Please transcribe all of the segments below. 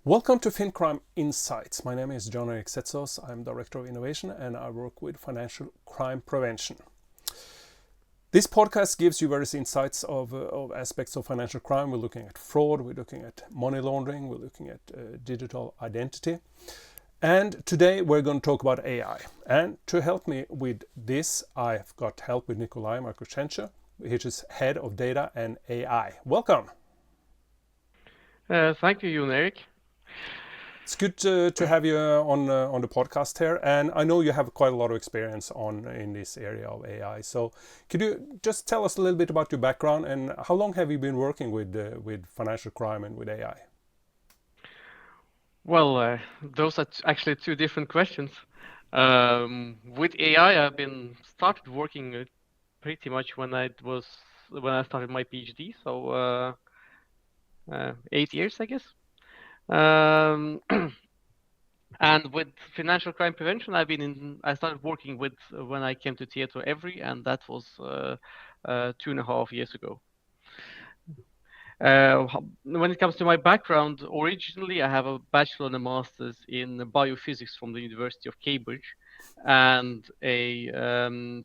Welcome to FinCrime Insights. My name is John Erik. I'm Director of Innovation and I work with financial crime prevention. This podcast gives you various insights of aspects of financial crime. We're looking at fraud, we're looking at money laundering, we're looking at digital identity. And today we're going to talk about AI. And to help me with this, I've got help with Nikolay Martyushenko, which is Head of Data and AI. Welcome. Thank you, Jon Erik. It's good to have you on the podcast here, and I know you have quite a lot of experience in this area of AI. So, could you just tell us a little bit about your background and how long have you been working with financial crime and with AI? Well, those are actually two different questions. With AI, I've been started working pretty much when I started my PhD, so 8 years, I guess. And with financial crime prevention, I started working with when I came to Tieto Every, and that was 2.5 years ago. When it comes to my background, originally I have a bachelor and a master's in biophysics from the University of Cambridge, and a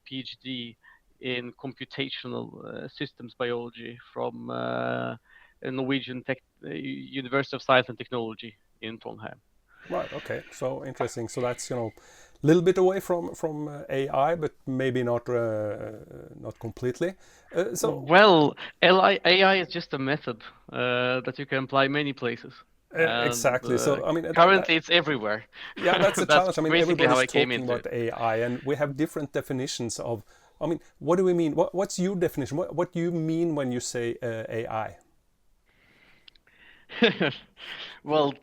PhD in computational systems biology from Norwegian University of Science and Technology in Trondheim. Right. Okay. So interesting. So that's a little bit away from AI, but maybe not completely. Well, AI is just a method that you can apply many places. Exactly. So I mean, currently it's everywhere. Yeah, that's a challenge. I mean, basically how everybody's I came talking into about it. AI, and we have different definitions of. I mean, what do we mean? What's your definition? What do you mean when you say AI? Well,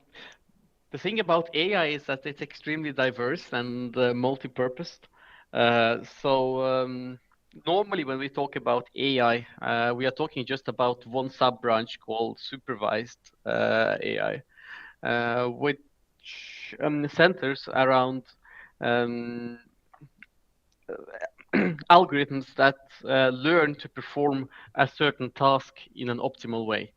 the thing about AI is that it's extremely diverse and multi-purposed. Normally when we talk about AI, we are talking just about one sub-branch called supervised AI, which centers around algorithms that learn to perform a certain task in an optimal way.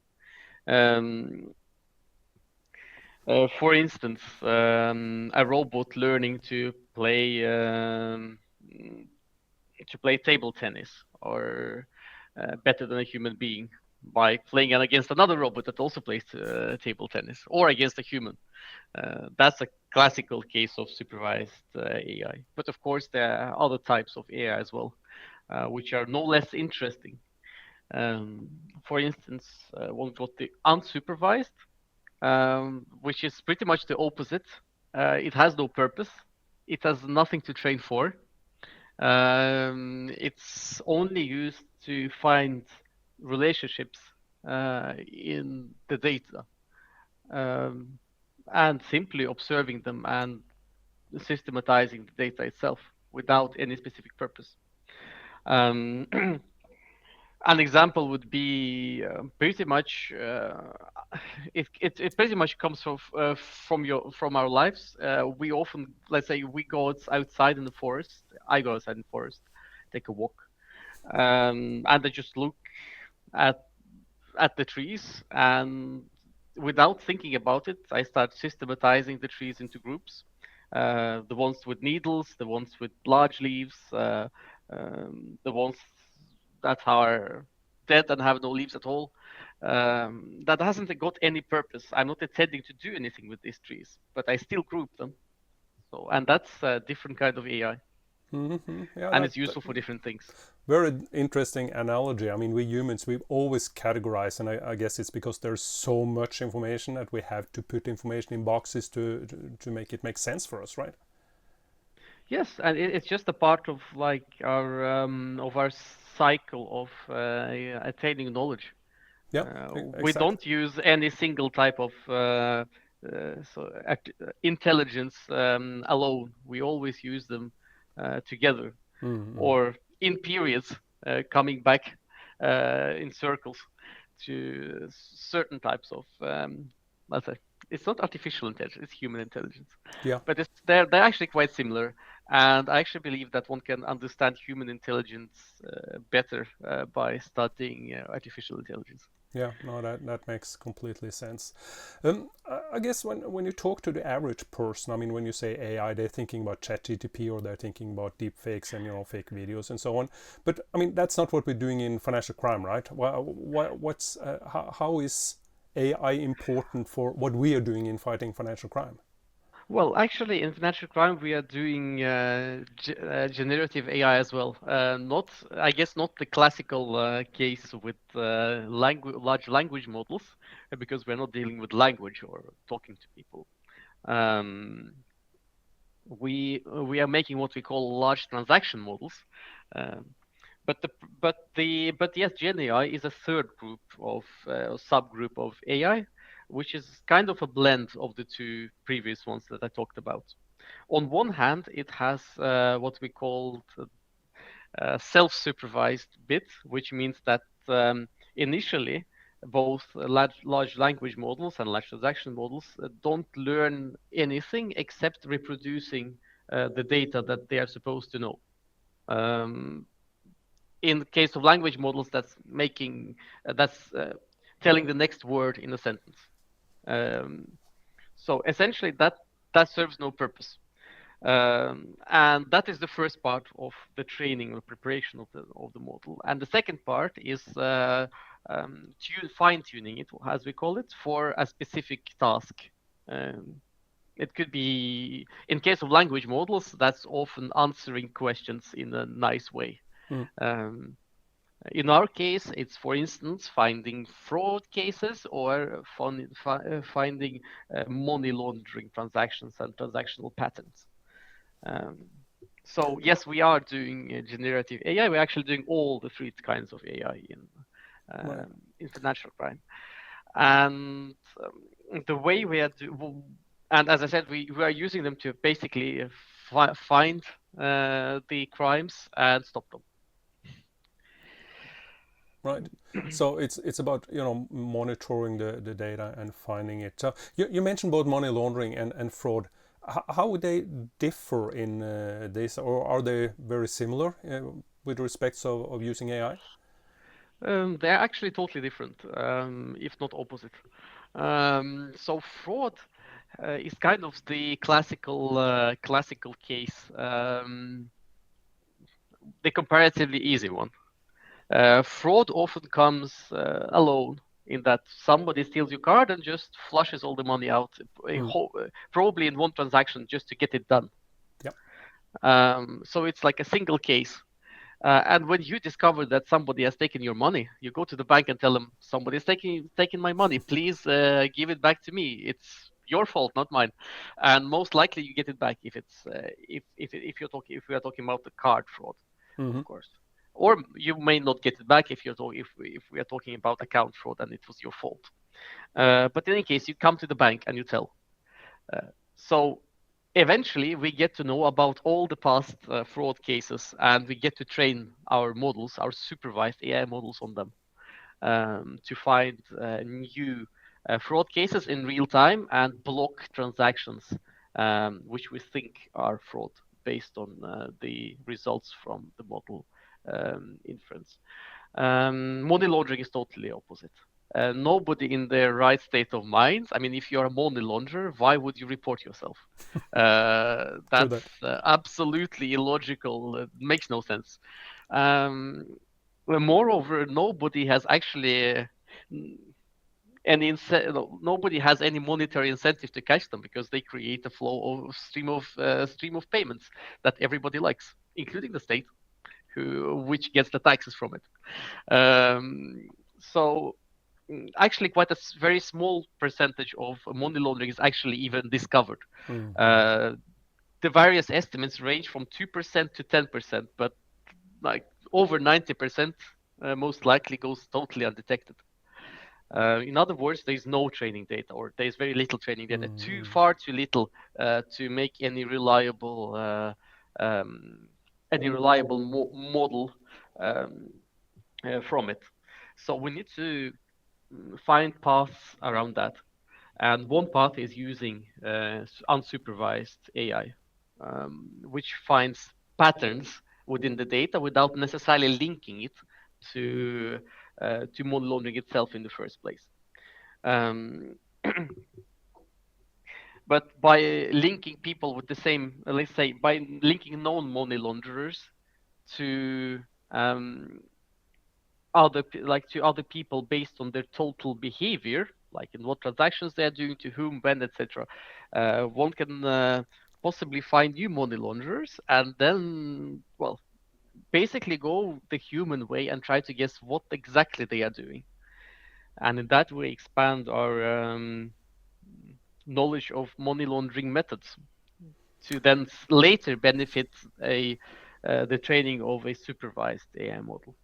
For instance, a robot learning to play table tennis, or better than a human being by playing against another robot that also plays table tennis, or against a human. That's a classical case of supervised AI. But of course, there are other types of AI as well, which are no less interesting. For instance, one got the unsupervised, which is pretty much the opposite. It has no purpose. It has nothing to train for. It's only used to find relationships in the data, and simply observing them and systematizing the data itself without any specific purpose. An example would be pretty much it pretty much comes from our lives. We often, let's say, we go outside in the forest. I go outside in the forest, take a walk, and I just look at the trees, and without thinking about it, I start systematizing the trees into groups. The ones with needles, the ones with large leaves, the ones that are dead and have no leaves at all. That hasn't got any purpose. I'm not intending to do anything with these trees, but I still group them. So, and that's a different kind of AI. Mm-hmm. Yeah, and it's useful for different things. Very interesting analogy. I mean, we humans, we always categorize, and I guess it's because there's so much information that we have to put information in boxes to make it make sense for us, right? Yes, and it's just a part of like our cycle of attaining knowledge. Yeah, We exactly. don't use any single type of intelligence alone. We always use them together, or in periods, coming back in circles to certain types of, let's say, it's not artificial intelligence, it's human intelligence. Yeah. But they're actually quite similar. And I actually believe that one can understand human intelligence better by studying artificial intelligence. Yeah, no, that makes completely sense. I guess when you talk to the average person, I mean, when you say AI, they're thinking about ChatGPT or they're thinking about deep fakes and fake videos and so on. But I mean, that's not what we're doing in financial crime, right? How is AI important for what we are doing in fighting financial crime? Well, actually, in financial crime, we are doing generative AI as well. Not, I guess, not the classical case with large language models, because we're not dealing with language or talking to people. Um, we are making what we call large transaction models. Um, but yes, Gen AI is a third group of subgroup of AI, which is kind of a blend of the two previous ones that I talked about. On one hand, it has what we call self-supervised bit, which means that initially both large language models and large transaction models don't learn anything except reproducing the data that they are supposed to know. Um, in the case of language models, that's making that's telling the next word in a sentence. Um, so essentially, that serves no purpose. And that is the first part of the training or preparation of the model. And the second part is fine tuning it, as we call it, for a specific task. Um, it could be, in case of language models, that's often answering questions in a nice way. Mm. Um, in our case, it's, for instance, finding fraud cases or finding money laundering transactions and transactional patterns. Um, so yes, we are doing generative AI. We're actually doing all the three kinds of AI Right. in financial crime, and the way we are and as I said, we are using them to basically find the crimes and stop them. Right. So it's about monitoring the data and finding it. So you mentioned both money laundering and fraud. How would they differ in this, or are they very similar with respects of using AI? They're actually totally different, if not opposite. So fraud is kind of the classical case, the comparatively easy one. Fraud often comes alone in that somebody steals your card and just flushes all the money out, Mm. probably in one transaction just to get it done. Yep. So it's like a single case. And when you discover that somebody has taken your money, you go to the bank and tell them somebody's taking my money. Please give it back to me. It's your fault, not mine. And most likely you get it back if it's if we are talking about the card fraud, Mm-hmm. of course. Or you may not get it back if if we are talking about account fraud and it was your fault. But in any case, you come to the bank and you tell. So eventually we get to know about all the past fraud cases and we get to train our models, our supervised AI models on them to find new fraud cases in real time and block transactions which we think are fraud based on the results from the model inference. Money laundering is totally opposite. Nobody in their right state of mind. I mean, if you're a money launderer, why would you report yourself? True That's that. absolutely illogical. It makes no sense. Um, Moreover, nobody has actually nobody has any monetary incentive to catch them because they create a flow of stream of payments that everybody likes, including the state, which gets the taxes from it. So actually quite a very small percentage of money laundering is actually even discovered. Mm. Uh, the various estimates range from 2% to 10%, but like over 90% most likely goes totally undetected. In other words, there is no training data, or there is very little training data, Mm. far too little to make um, any reliable model um, from it. So we need to find paths around that. And one path is using unsupervised AI, which finds patterns within the data without necessarily linking it to to money laundering itself in the first place. Um, but by linking people with the same, let's say, by linking known money launderers to to other people based on their total behavior, like in what transactions they are doing, to whom, when, etc. One can possibly find new money launderers, and then, well, basically go the human way and try to guess what exactly they are doing, and in that way expand our knowledge of money laundering methods to then later benefit the training of a supervised AI model.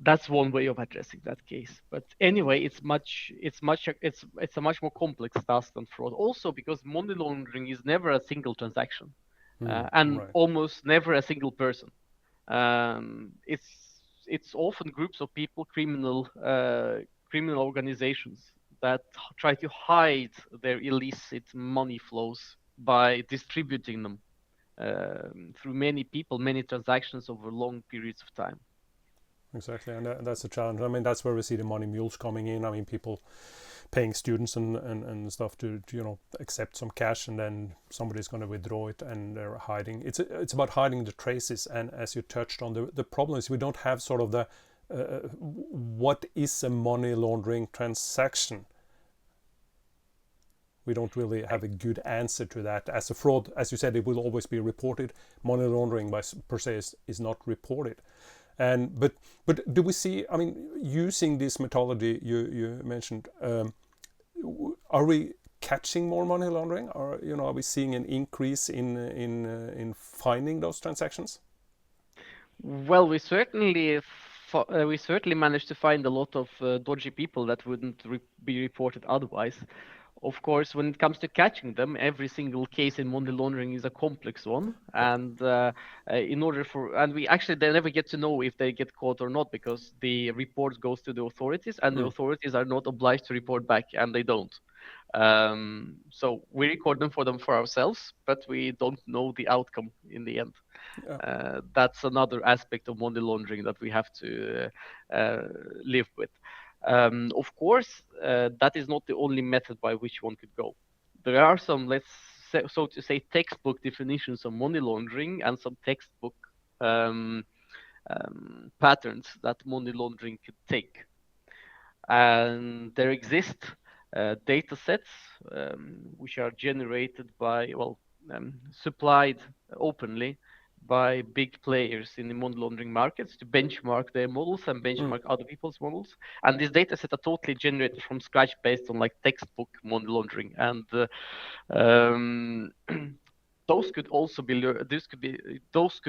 That's one way of addressing that case. But anyway, it's a much more complex task than fraud. Also, because money laundering is never a single transaction, and right. almost never a single person. It's often groups of people, criminal organizations that try to hide their illicit money flows by distributing them through many people, many transactions over long periods of time. Exactly, and that's a challenge. I mean, that's where we see the money mules coming in. I mean, people paying students and stuff to accept some cash, and then somebody's going to withdraw it, and they're hiding. It's about hiding the traces. And as you touched on, the problem is we don't have sort of the what is a money laundering transaction. We don't really have a good answer to that. As a fraud, as you said, it will always be reported. Money laundering per se is not reported. And but do we see? I mean, using this methodology you mentioned, are we catching more money laundering, or are we seeing an increase in finding those transactions? Well, we certainly managed to find a lot of dodgy people that wouldn't be reported otherwise. Of course, when it comes to catching them, every single case in money laundering is a complex one, and they never get to know if they get caught or not, because the report goes to the authorities, and the authorities are not obliged to report back, and they don't. So we record them for ourselves, but we don't know the outcome in the end. That's another aspect of money laundering that we have to live with. Of course, that is not the only method by which one could go. There are some, so to say, textbook definitions of money laundering and some textbook patterns that money laundering could take. And there exist data sets which are generated supplied openly by big players in the money laundering markets to benchmark their models and benchmark other people's models. And these data sets are totally generated from scratch based on textbook money laundering. And those could also be those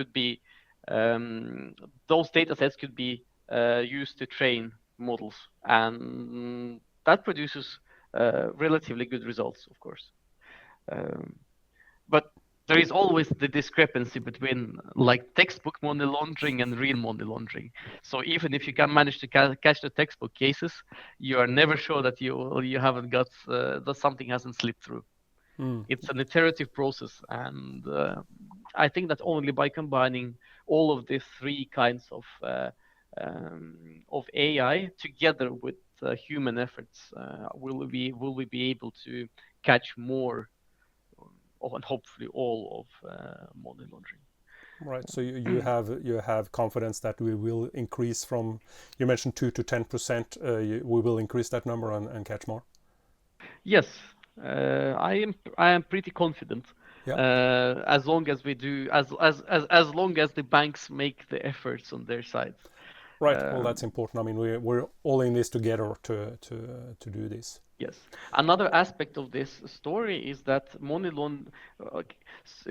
data sets could be used to train models, and that produces relatively good results, of course. But there is always the discrepancy between textbook money laundering and real money laundering. So even if you can manage to catch the textbook cases, you are never sure that you haven't got that something hasn't slipped through. It's an iterative process, and I think that only by combining all of these three kinds of AI together with human efforts will we be able to catch more and hopefully all of money laundering. Right. So you have confidence that we will increase from, you mentioned 2 to 10%. We will increase that number and catch more. Yes, I am pretty confident. Yeah. As long as we do, as long as the banks make the efforts on their side. Right. Well, that's important. I mean, we're all in this together to do this. Yes. Another aspect of this story is that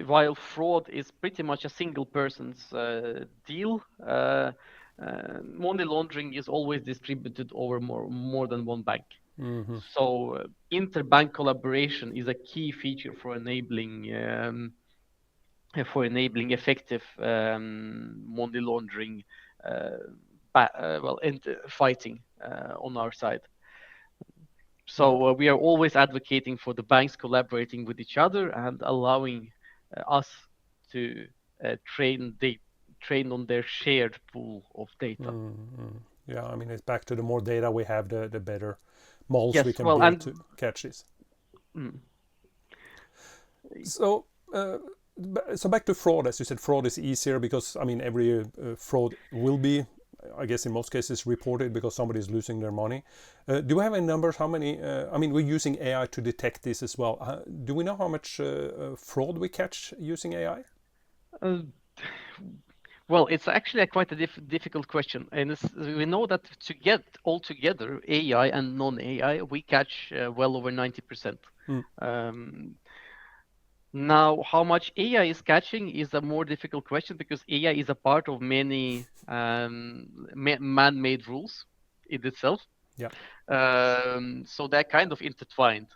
while fraud is pretty much a single person's deal, money laundering is always distributed over more than one bank. So interbank collaboration is a key feature for enabling effective money laundering fighting on our side. So we are always advocating for the banks collaborating with each other and allowing us to train trained on their shared pool of data. Yeah, I mean, it's back to the more data we have, the better models we Yes, can well, build and to catch this. mm, So, so back to fraud. As you said, fraud is easier because I mean every fraud will be, I guess, in most cases reported because somebody is losing their money. Do we have any numbers? How many? I mean, we're using AI to detect this as well. Do we know how much fraud we catch using AI? uh, well, it's actually a quite a difficult question, and we know that to get all together AI and non-AI, we catch well over 90%. Mm. Um, Now, how much AI is catching is a more difficult question because AI is a part of many man-made rules in itself. Yeah. So they're kind of intertwined.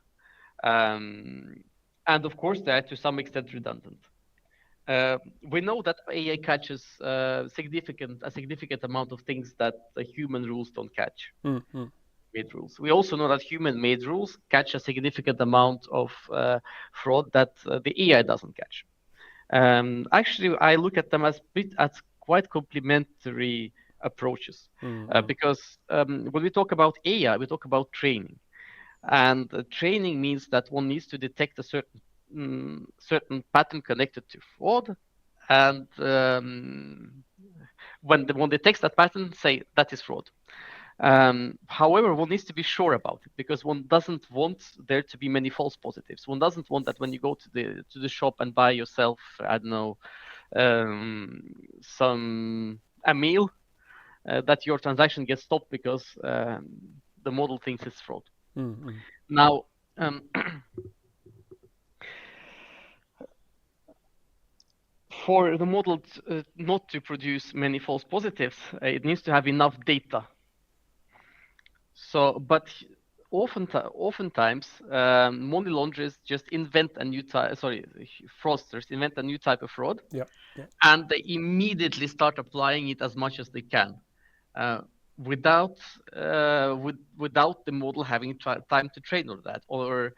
And of course, they're to some extent redundant. We know that AI catches a significant amount of things that the human rules don't catch. Made rules. We also know that human-made rules catch a significant amount of fraud that the AI doesn't catch. Actually, I look at them as quite complementary approaches because when we talk about AI, we talk about training, and training means that one needs to detect a certain pattern connected to fraud, and when one detects that pattern, say that is fraud. However, one needs to be sure about it because one doesn't want there to be many false positives. One doesn't want that when you go to the shop and buy yourself, I don't know, a meal, that your transaction gets stopped because the model thinks it's fraud. Now, for the model not to produce many false positives, it needs to have enough data. So, but oftentimes, money launderers just invent a new type. Sorry, fraudsters invent a new type of fraud, Yeah. Yeah. and they immediately start applying it as much as they can, without without the model having time to train on that, or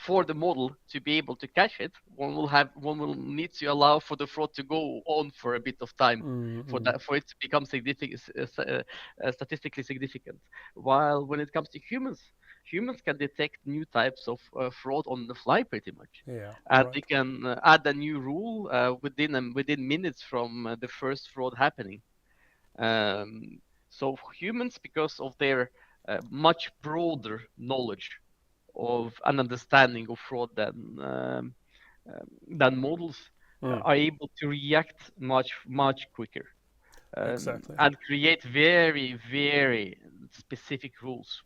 for the model to be able to catch it, one will need to allow for the fraud to go on for a bit of time for it to become statistically significant. While when it comes to humans can detect new types of fraud on the fly pretty much, Yeah. and Right. they can add a new rule within minutes from the first fraud happening. So humans, because of their much broader knowledge of an understanding of fraud than models, are able to react much quicker, Exactly. and create very specific rules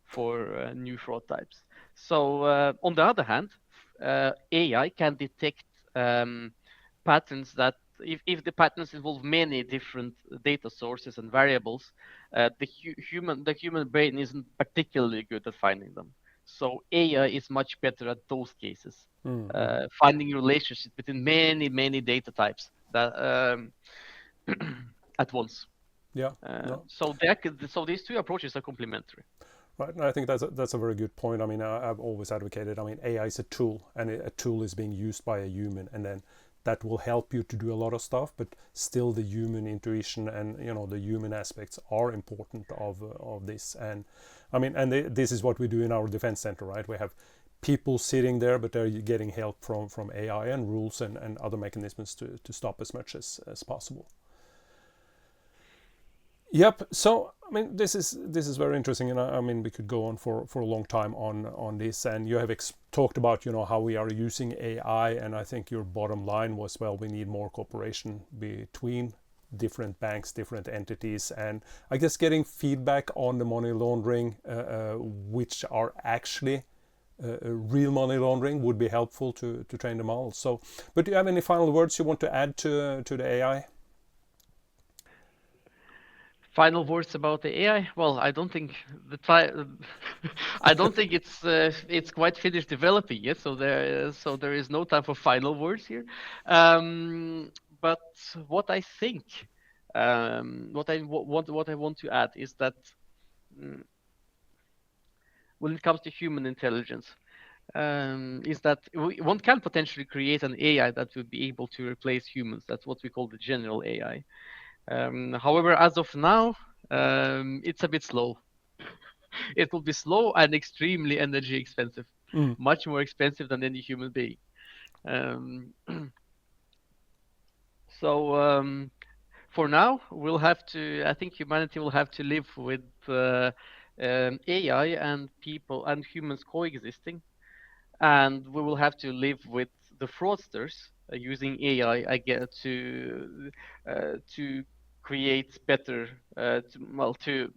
for new fraud types. So on the other hand, AI can detect patterns that if the patterns involve many different data sources and variables, the human brain isn't particularly good at finding them. So AI is much better at those cases, finding relationships between many data types that at once. Yeah. No. So these two approaches are complementary. Right, and I think that's a very good point. I mean, I've always advocated. I mean, AI is a tool, and a tool is being used by a human, and then that will help you to do a lot of stuff. But still, the human intuition and the human aspects are important of this. And I mean, and this is what we do in our defense center, right? We have people sitting there, but they're getting help from AI and rules and other mechanisms to stop as much as possible. Yep. So I mean, this is very interesting, and I mean, we could go on for a long time on this. And you have talked about how we are using AI, and I think your bottom line was, well, we need more cooperation between different banks, different entities, and I guess getting feedback on the money laundering, which are actually real money laundering, would be helpful to train the models. So, but do you have any final words you want to add to the AI? Final words about the AI? Well, I don't think I don't think it's quite finished developing yet. So there is no time for final words here. But what I think, what I want to add is that when it comes to human intelligence, is that one can potentially create an AI that would be able to replace humans. That's what we call the general AI. However, as of now, it's a bit slow. It will be slow and extremely energy expensive, much more expensive than any human being. Um, so for now, I think humanity will have to live with AI and people and humans coexisting, and we will have to live with the fraudsters using AI again to create better to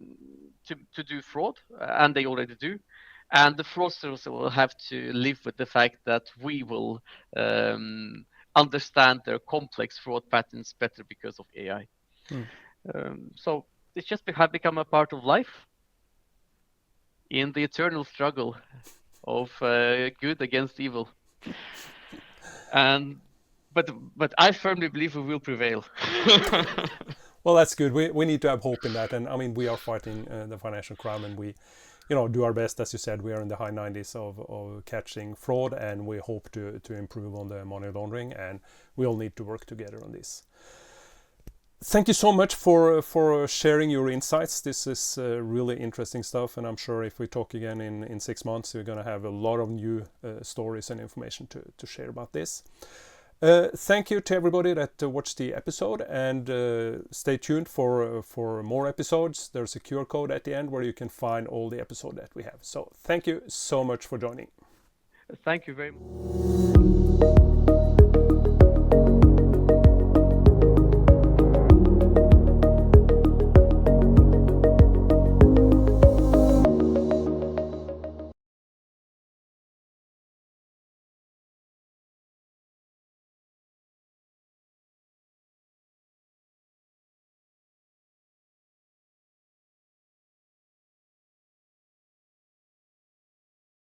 do fraud, and they already do. And the fraudsters will have to live with the fact that we will understand their complex fraud patterns better because of AI. So it's just become a part of life in the eternal struggle of good against evil. But I firmly believe we will prevail. Well, that's good. We need to have hope in that, and I mean we are fighting the financial crime, and we, do our best. As you said, we are in the high 90s of catching fraud, and we hope to improve on the money laundering, and we all need to work together on this. Thank you so much for sharing your insights. This is really interesting stuff, and I'm sure if we talk again in 6 months, we're going to have a lot of new stories and information to share about this. Thank you to everybody that watched the episode, and stay tuned for more episodes. There's a QR code at the end where you can find all the episodes that we have. So thank you so much for joining. Thank you very much.